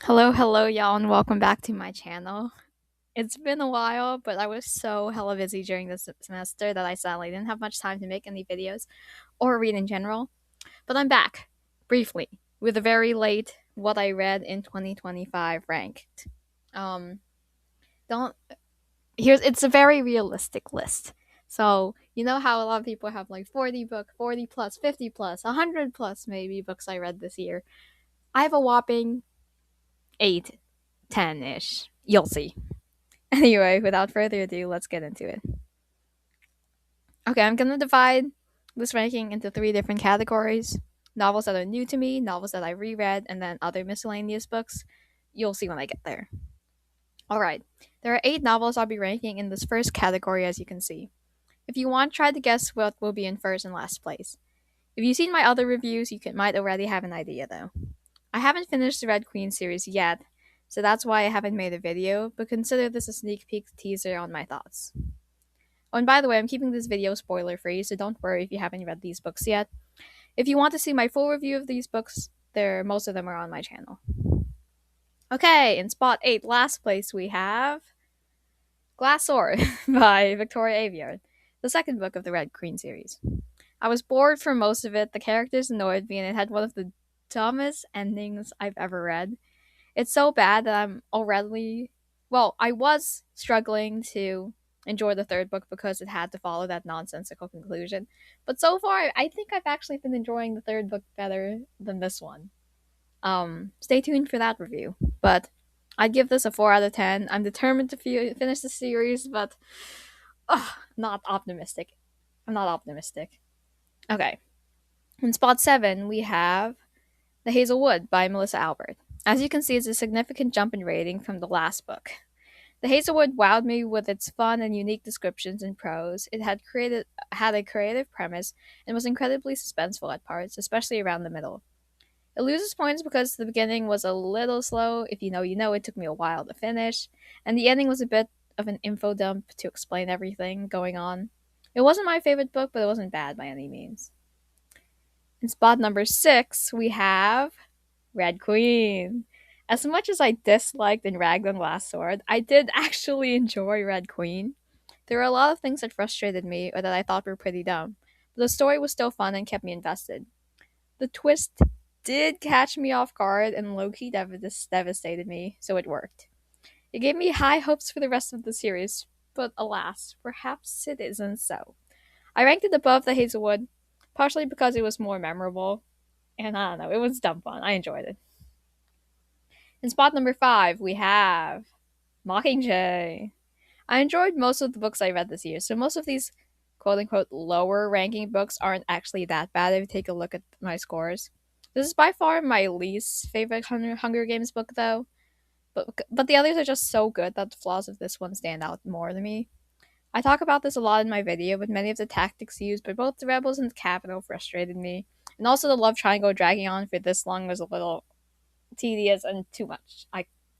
Hello, y'all, and welcome back to my channel. It's been a while, but I was so hella busy during this semester that I sadly didn't have much time to make any videos or read in general. But I'm back, briefly, with a very late what I read in 2025 ranked. Um, don't here's it's a very realistic list. So you know how a lot of people have like 40 plus, 50 plus, 100 plus maybe books I read this year. I have a whopping 8, 10 ish. You'll see. Anyway, without further ado, let's get into it. Okay, I'm gonna divide this ranking into three different categories: novels that are new to me, novels that I reread, and then other miscellaneous books. You'll see when I get there. Alright, there are 8 novels I'll be ranking in this first category, as you can see. If you want, try to guess what will be in first and last place. If you've seen my other reviews, might already have an idea though. I haven't finished the Red Queen series yet, so that's why I haven't made a video, but consider this a sneak peek teaser on my thoughts. Oh, and by the way, I'm keeping this video spoiler free, so don't worry if you haven't read these books yet. If you want to see my full review of these books, most of them are on my channel. Okay, in spot 8, last place, we have Glass Sword by Victoria Aveyard, the second book of the Red Queen series. I was bored for most of it, the characters annoyed me, and it had one of the dumbest endings I've ever read. It's so bad that I was struggling to enjoy the third book because it had to follow that nonsensical conclusion. But so far, I think I've actually been enjoying the third book better than this one. Stay tuned for that review. But I'd give this a 4 out of 10. I'm determined to finish the series, but not optimistic. I'm not optimistic. Okay. In spot 7, we have The Hazel Wood by Melissa Albert. As you can see, it's a significant jump in rating from the last book. The Hazelwood wowed me with its fun and unique descriptions and prose. It had a creative premise and was incredibly suspenseful at parts, especially around the middle. It loses points because the beginning was a little slow. If you know, you know. It took me a while to finish, and the ending was a bit of an info dump to explain everything going on. It wasn't my favorite book, but it wasn't bad by any means. In spot number 6, we have Red Queen. As much as I disliked and ragged on Last Sword, I did actually enjoy Red Queen. There were a lot of things that frustrated me or that I thought were pretty dumb, but the story was still fun and kept me invested. The twist did catch me off guard and low-key devastated me, so it worked. It gave me high hopes for the rest of the series, but alas, perhaps it isn't so. I ranked it above the Hazelwood, partially because it was more memorable, and I don't know, it was dumb fun. I enjoyed it. In spot number 5, we have Mockingjay. I enjoyed most of the books I read this year, so most of these quote unquote lower ranking books aren't actually that bad if you take a look at my scores. This is by far my least favorite Hunger Games book, though, but the others are just so good that the flaws of this one stand out more to me. I talk about this a lot in my video, but many of the tactics used by both the rebels and the capital frustrated me, and also the love triangle dragging on for this long was a little tedious and too much.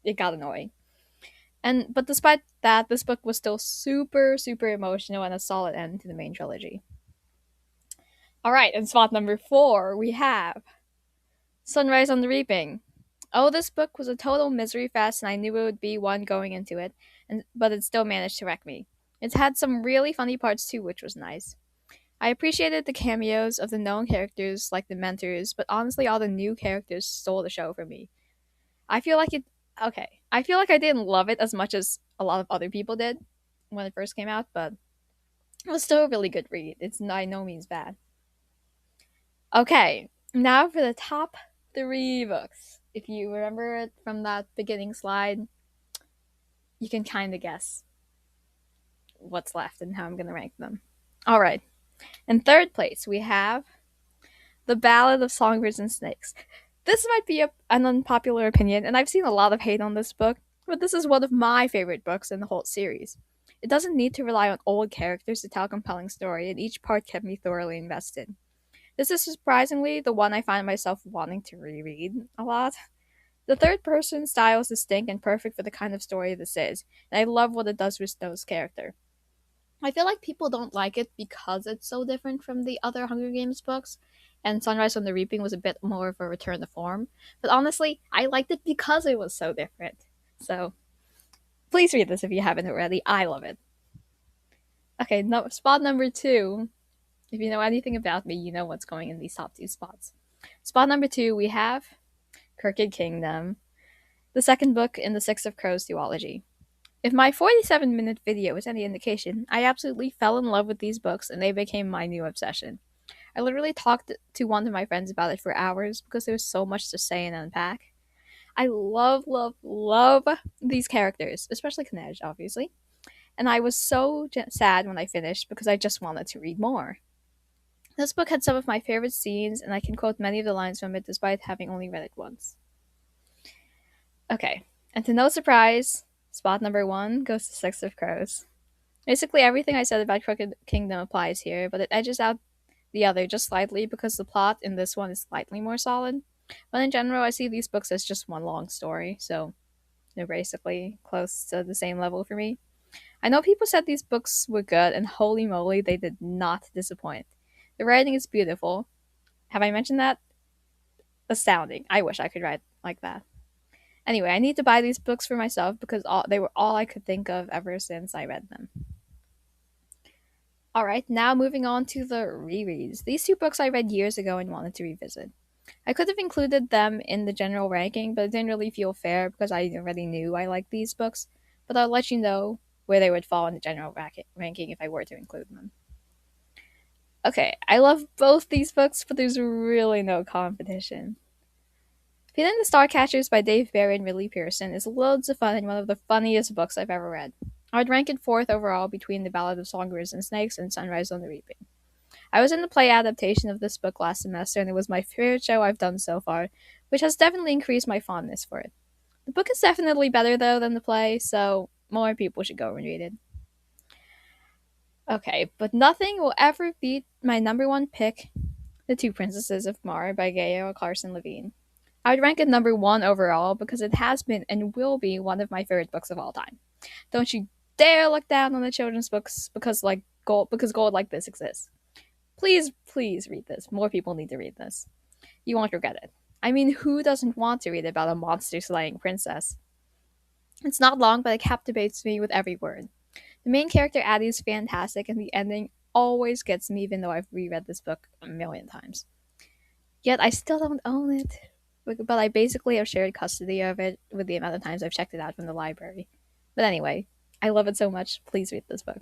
It got annoying. But despite that, this book was still super emotional and a solid end to the main trilogy. All right, in spot number 4, we have Sunrise on the Reaping. Oh, this book was a total misery fest, and I knew it would be one going into it, but it still managed to wreck me. It's had some really funny parts too, which was nice. I appreciated the cameos of the known characters like the mentors, but honestly, all the new characters stole the show for me. I feel like it. Okay, I feel like I didn't love it as much as a lot of other people did when it first came out, but it was still a really good read. It's by no means bad. Okay, now for the top 3 books. If you remember it from that beginning slide, you can kind of guess what's left and how I'm going to rank them. All right. In third place, we have The Ballad of Songbirds and Snakes. This might be an unpopular opinion, and I've seen a lot of hate on this book, but this is one of my favorite books in the whole series. It doesn't need to rely on old characters to tell a compelling story, and each part kept me thoroughly invested. This is surprisingly the one I find myself wanting to reread a lot. The third person style is distinct and perfect for the kind of story this is, and I love what it does with Snow's character. I feel like people don't like it because it's so different from the other Hunger Games books, and Sunrise on the Reaping was a bit more of a return to form. But honestly, I liked it because it was so different. So please read this if you haven't already. I love it. Okay, no, spot number two. If you know anything about me, you know what's going in these top two spots. Spot number two, we have Crooked Kingdom, the second book in the Six of Crows duology. If my 47-minute video is any indication, I absolutely fell in love with these books and they became my new obsession. I literally talked to one of my friends about it for hours because there was so much to say and unpack. I love, love, love these characters, especially Knej, obviously. And I was so sad when I finished because I just wanted to read more. This book had some of my favorite scenes, and I can quote many of the lines from it despite having only read it once. Okay, and to no surprise, spot number one goes to Six of Crows. Basically, everything I said about Crooked Kingdom applies here, but it edges out the other just slightly because the plot in this one is slightly more solid. But in general, I see these books as just one long story, so they're basically close to the same level for me. I know people said these books were good, and holy moly, they did not disappoint. The writing is beautiful. Have I mentioned that? Astounding. I wish I could write like that. Anyway, I need to buy these books for myself because they were all I could think of ever since I read them. Alright, now moving on to the rereads. These two books I read years ago and wanted to revisit. I could have included them in the general ranking, but it didn't really feel fair because I already knew I liked these books, but I'll let you know where they would fall in the general ranking if I were to include them. Okay, I love both these books, but there's really no competition. Feeling the Starcatchers by Dave Barry and Ridley Pearson is loads of fun and one of the funniest books I've ever read. I would rank it fourth overall between The Ballad of Songbirds and Snakes and Sunrise on the Reaping. I was in the play adaptation of this book last semester and it was my favorite show I've done so far, which has definitely increased my fondness for it. The book is definitely better though than the play, so more people should go and read it. Okay, but nothing will ever beat my number one pick, The Two Princesses of Mar by Gail Carson Levine. I would rank it number one overall because it has been and will be one of my favorite books of all time. Don't you dare look down on the children's books because gold like this exists. Please, please read this. More people need to read this. You won't regret it. I mean, who doesn't want to read about a monster slaying princess? It's not long, but it captivates me with every word. The main character Addie is fantastic, and the ending always gets me, even though I've reread this book a million times. Yet I still don't own it, but I basically have shared custody of it with the amount of times I've checked it out from the library. But anyway, I love it so much. Please read this book.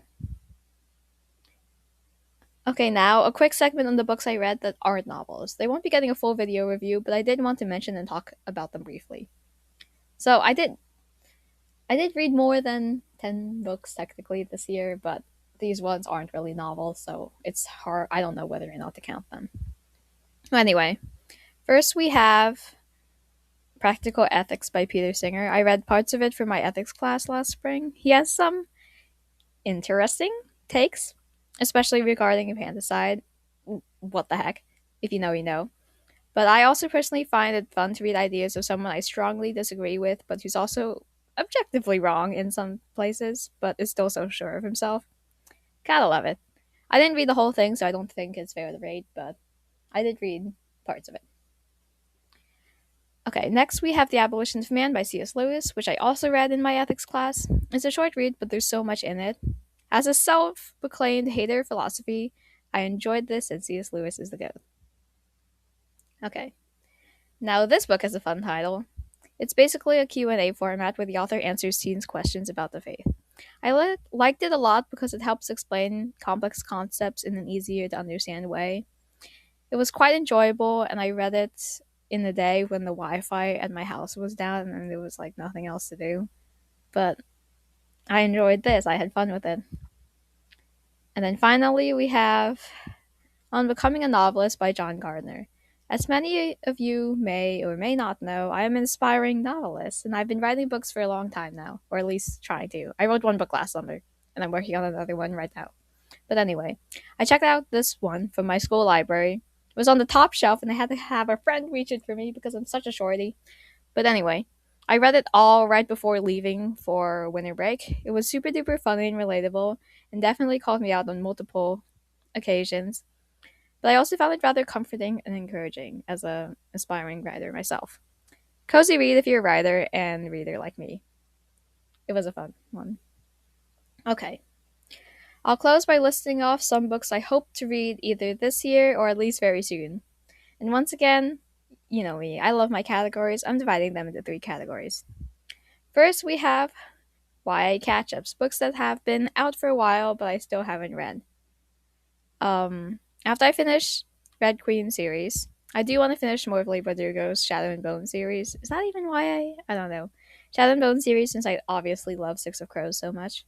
Okay, now a quick segment on the books I read that aren't novels. They won't be getting a full video review, but I did want to mention and talk about them briefly. So I did read more than 10 books technically this year, but these ones aren't really novels, so it's hard. I don't know whether or not to count them. Anyway, first we have Practical Ethics by Peter Singer. I read parts of it for my ethics class last spring. He has some interesting takes, especially regarding infanticide. What the heck? If you know, you know. But I also personally find it fun to read ideas of someone I strongly disagree with, but who's also objectively wrong in some places, but is still so sure of himself. Gotta love it. I didn't read the whole thing, so I don't think it's fair to rate, but I did read parts of it. Okay, next we have The Abolition of Man by C.S. Lewis, which I also read in my ethics class. It's a short read, but there's so much in it. As a self-proclaimed hater of philosophy, I enjoyed this, and C.S. Lewis is the goat. Okay. Now this book has a fun title. It's basically a Q&A format where the author answers teens' questions about the faith. I liked it a lot because it helps explain complex concepts in an easier to understand way. It was quite enjoyable, and I read it in the day when the Wi-Fi at my house was down and there was like nothing else to do. But I enjoyed this. I had fun with it. And then finally we have On Becoming a Novelist by John Gardner. As many of you may or may not know, I am an aspiring novelist, and I've been writing books for a long time now, or at least trying to. I wrote one book last summer, and I'm working on another one right now. But anyway, I checked out this one from my school library. It was on the top shelf, and I had to have a friend reach it for me because I'm such a shorty. But anyway, I read it all right before leaving for winter break. It was super duper funny and relatable, and definitely called me out on multiple occasions. but I also found it rather comforting and encouraging as a aspiring writer myself. Cozy read if you're a writer and reader like me. It was a fun one. Okay, I'll close by listing off some books I hope to read either this year or at least very soon. And once again, you know me, I love my categories. I'm dividing them into three categories. First, we have YA catch ups, books that have been out for a while but I still haven't read. After I finish Red Queen series, I do want to finish Morley Badurgo's Shadow and Bone series. Is that even YA? I don't know. Shadow and Bone series, since I obviously love Six of Crows so much.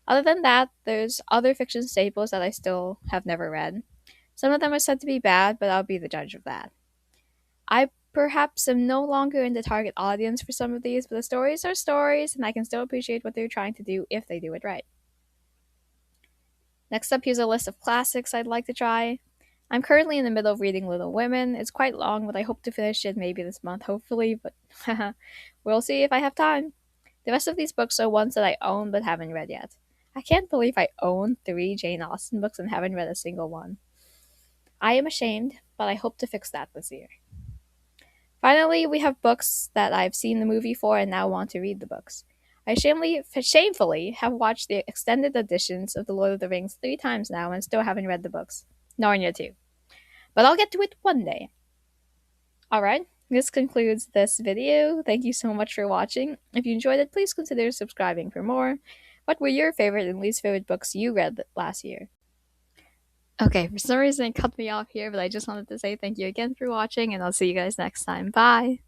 Other than that, there's other fiction staples that I still have never read. Some of them are said to be bad, but I'll be the judge of that. I perhaps am no longer in the target audience for some of these, but the stories are stories, and I can still appreciate what they're trying to do if they do it right. Next up, here's a list of classics I'd like to try. I'm currently in the middle of reading Little Women. It's quite long, but I hope to finish it maybe this month, hopefully, but we'll see if I have time. The rest of these books are ones that I own but haven't read yet. I can't believe I own 3 Jane Austen books and haven't read a single one. I am ashamed, but I hope to fix that this year. Finally, we have books that I've seen the movie for and now want to read the books. I shamefully have watched the extended editions of The Lord of the Rings 3 times now and still haven't read the books. Narnia too. But I'll get to it one day. Alright, this concludes this video. Thank you so much for watching. If you enjoyed it, please consider subscribing for more. What were your favorite and least favorite books you read last year? Okay, for some reason it cut me off here, but I just wanted to say thank you again for watching, and I'll see you guys next time. Bye!